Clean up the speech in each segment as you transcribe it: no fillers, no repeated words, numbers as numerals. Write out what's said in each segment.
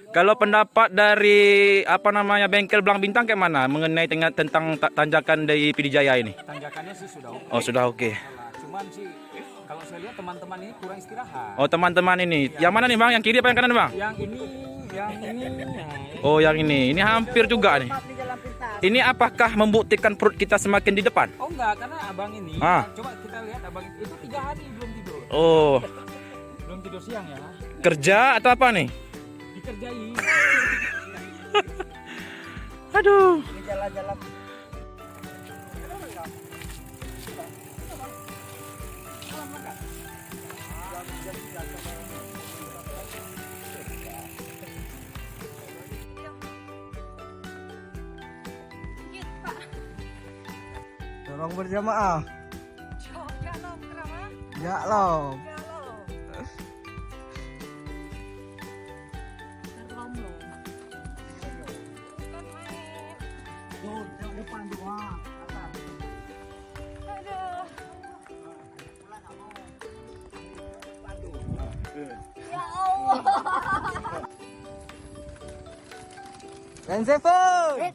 Kalau pendapat dari apa namanya bengkel Belang Bintang kayak mana mengenai tentang tanjakan dari PD Jaya ini? Tanjakannya sih sudah oke. Oh, sudah oke. Cuman sih kalau saya lihat teman-teman ini kurang istirahat. Oh, teman-teman ini. Yang mana nih, Bang? Yang kiri apa yang kanan, Bang? Yang ini. Oh, yang ini. Ini hampir juga nih. Ini apakah membuktikan perut kita semakin di depan? Oh enggak, karena abang ini. Coba kita lihat abang itu 3 hari belum tidur. Oh. Belum tidur siang ya. Kerja atau apa nih? Dikerjain. Aduh. Ini jalan-jalan. Dorong berjamaah. Ya loh. Ya Allah. Dan Seven.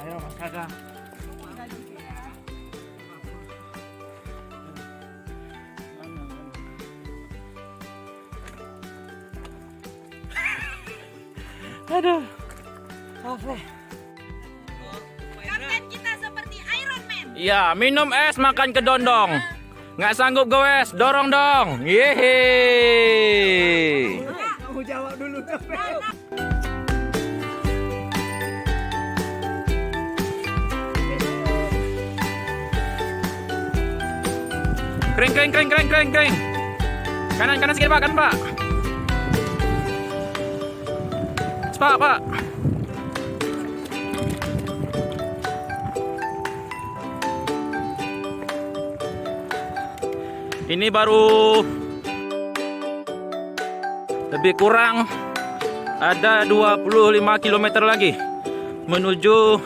Ayo Mas Kakak. Aduh. Kapten kita seperti Iron Man. Iya, minum es, makan kedondong. Nggak sanggup goes, dorong dong. Yeay. Kamu jawab dulu. Kering, kering, kering, kering, kering, kering. Kanan, kanan sedikit, Pak, kan, Pak. Pak, Pak. Ini baru lebih kurang ada 25 km lagi menuju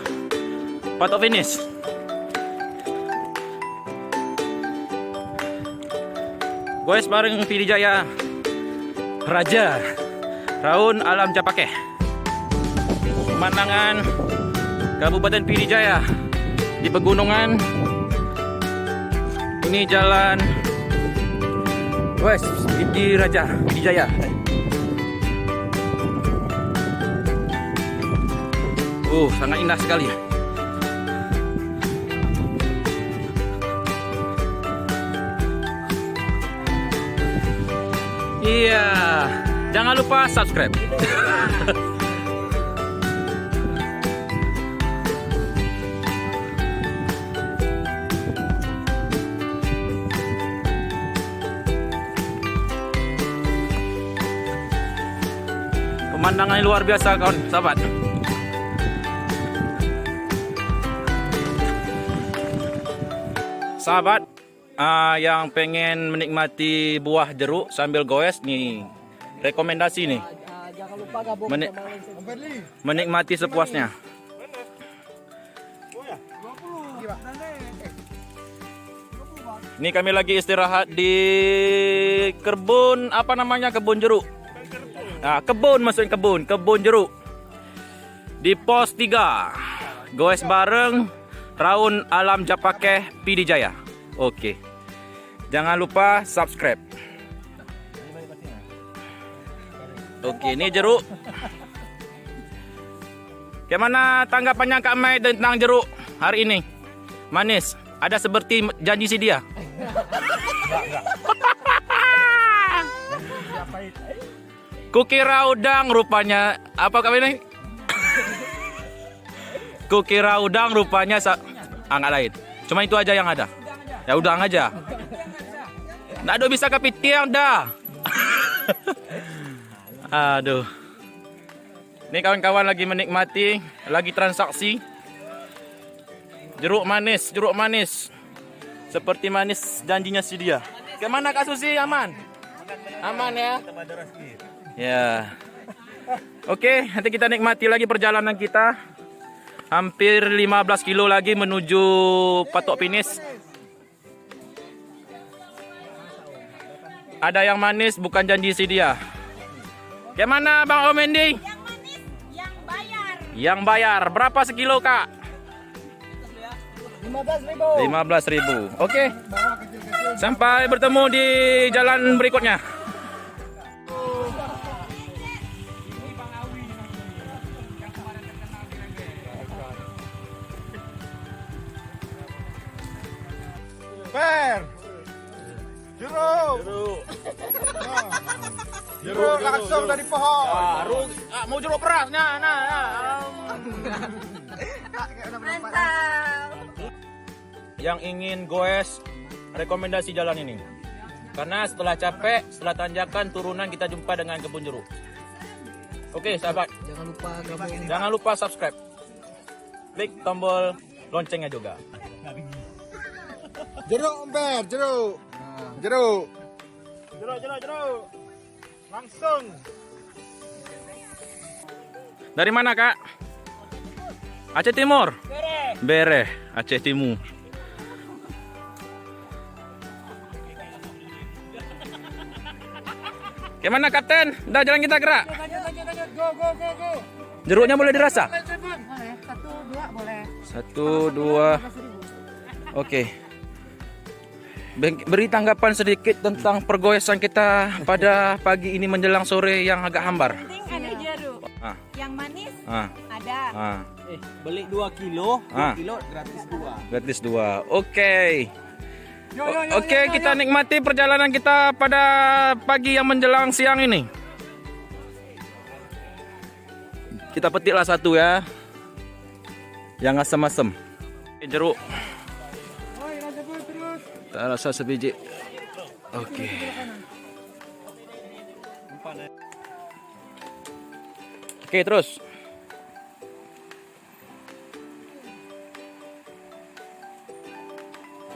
patok finish. Guys, bareng PD Jaya Raja Raun Alam Japakeh. Pemandangan Kabupaten PD Jaya di pegunungan. Ini jalan West PD Raja PD Jaya. Sangat indah sekali. Iya, jangan lupa subscribe. Pemandangan luar biasa, kawan, sahabat. Sahabat, yang pengen menikmati buah jeruk sambil goes nih, rekomendasi nih. Jangan lupa gabung Menikmati sepuasnya. Ini kami lagi istirahat di kebun, apa namanya, kebun jeruk. Nah, kebun, maksudnya kebun jeruk. Di pos 3. Goes bareng Raun Alam Japakeh PD Jaya. Oke. Jangan lupa subscribe. Oke, ini jeruk. Gimana tanggapannya Kak Mai tentang jeruk hari ini? Manis? Ada seperti janji si dia? Kukira udang rupanya apa kami ini? Kukira udang rupanya nggak lain. Cuma itu aja yang ada. Ya udang aja. Nggak ada bisa kepitiang dah. Aduh. Ini kawan-kawan lagi menikmati, lagi transaksi. Jeruk manis, jeruk manis. Seperti manis janjinya si dia. Kemana Kak Susi? Aman? Aman ya? Ya. Oke, nanti kita nikmati lagi perjalanan kita. Hampir 15 kilo lagi menuju patok finish. Ada yang manis, bukan janji si dia. Gimana Bang Omendi? Yang manis, yang bayar. Yang bayar, berapa sekilo Kak? 15.000. 15.000. Oke. Sampai bertemu di jalan berikutnya. Per. Jeruk. Jeruk langsung dari pohon. Mau jeruk peras. Nah. Mantap. Yang ingin goes, rekomendasi jalan ini. Karena setelah capek, setelah tanjakan, turunan kita jumpa dengan kebun jeruk. Oke sahabat, Jangan lupa gabung. jangan lupa subscribe. Klik tombol loncengnya juga. Jeruk, Per. Jeruk. Jeruk. Langsung. Dari mana Kak? Aceh Timur? Bere, Aceh Timur. Gimana Kapten? Udah jalan kita gerak? Go. Jeruknya boleh dirasa? Boleh, 1, 2 boleh. 1, 2. Oke. Beri tanggapan sedikit tentang pergoesan kita pada pagi ini menjelang sore yang agak hambar. Penting ada jeruk. Ah. Yang manis Ah, ada. ah. Beli 2 kilo, Ah. 2 kilo gratis 2. Gratis 2. Oke. Oke, kita nikmati perjalanan kita pada pagi yang menjelang siang ini. Kita petiklah satu ya. Yang asam-asam. Jeruk. Tak rasa sebiji. Oke. Oke, terus.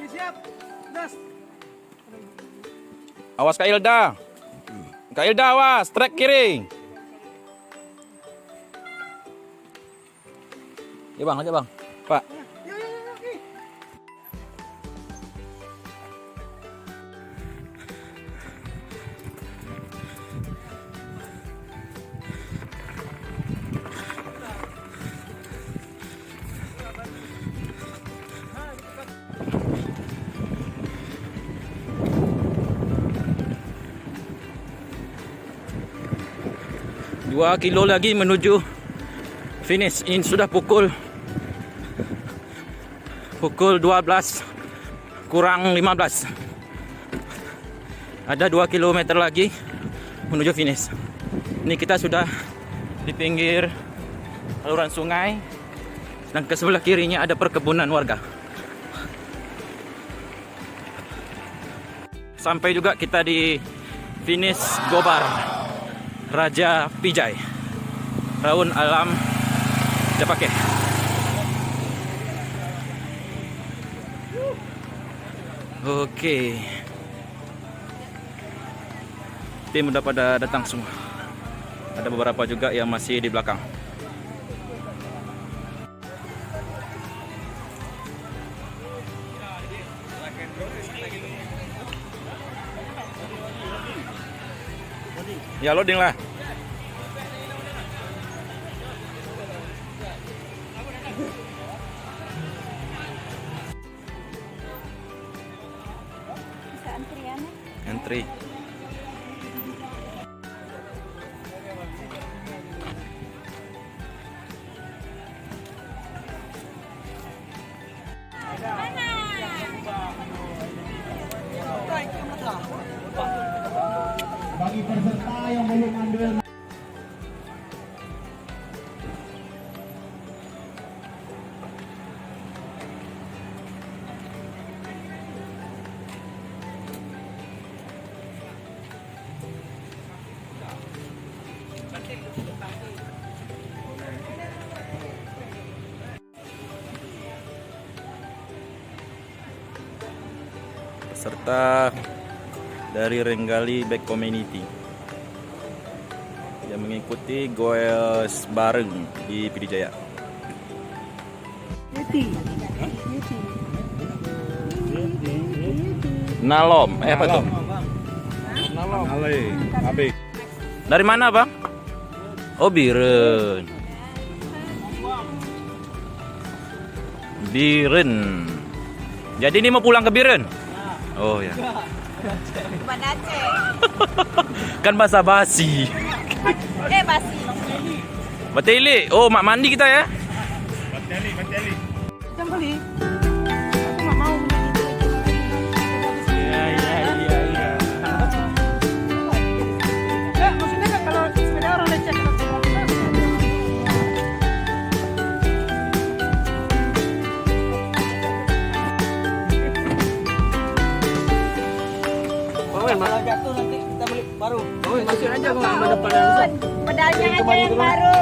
Siap. Das. Awas Kak Ilda. Kak Ilda awas, trek kiri. Ya bang, aja bang. Pak. Dua kilo lagi menuju finish. Ini sudah pukul 12 kurang 15. Ada 2 kilometer lagi menuju finish. Ini kita sudah di pinggir saluran sungai, dan ke sebelah kirinya ada perkebunan warga. Sampai juga kita di finish Gobar Raja Pijai, Raun Alam Japake. Oke. Tim udah pada datang semua. Ada beberapa juga yang masih di belakang. Ya loading lah. Bisa antriannya. Entry. Bagi peserta yang belum ambil Peserta dari Renggali Back Community. yang mengikuti goes bareng di PD Jaya. Nalom, apa tuh? Dari mana bang? Oh Biren. Biren. Jadi ini mau pulang ke Biren? Oh ya. Bukan Aceh. Kan basa-basi. Basi. Bateli. Oh mak mandi kita ya? Jangan beli. Aku nggak mau menyanyi itu. Maksudnya kan kalau sepeda orang lecet kalau Kalau jatuh nanti kita beli baru. masuk aja gua ambil depan yang Pedalnya aja yang baru.